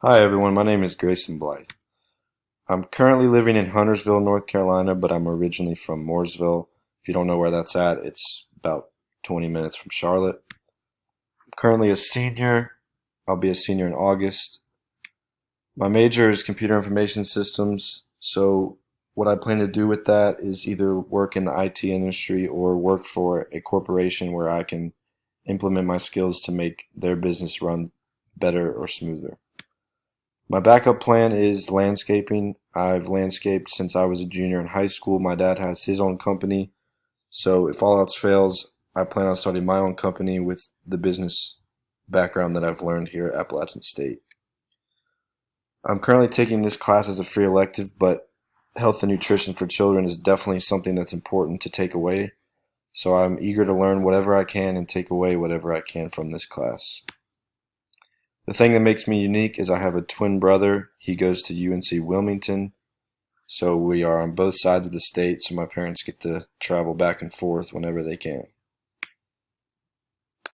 Hi everyone, my name is Grayson Blythe. I'm currently living in Huntersville, North Carolina, but I'm originally from Mooresville. If you don't know where that's at, it's about 20 minutes from Charlotte. I'm currently a senior. I'll be a senior in August. My major is computer information systems, so what I plan to do with that is either work in the IT industry or work for a corporation where I can implement my skills to make their business run better or smoother. My backup plan is landscaping. I've landscaped since I was a junior in high school. My dad has his own company, so if all else fails, I plan on starting my own company with the business background that I've learned here at Appalachian State. I'm currently taking this class as a free elective, but health and nutrition for children is definitely something that's important to take away. So I'm eager to learn whatever I can and take away whatever I can from this class. The thing that makes me unique is I have a twin brother. He goes to UNC Wilmington, so we are on both sides of the state, so my parents get to travel back and forth whenever they can.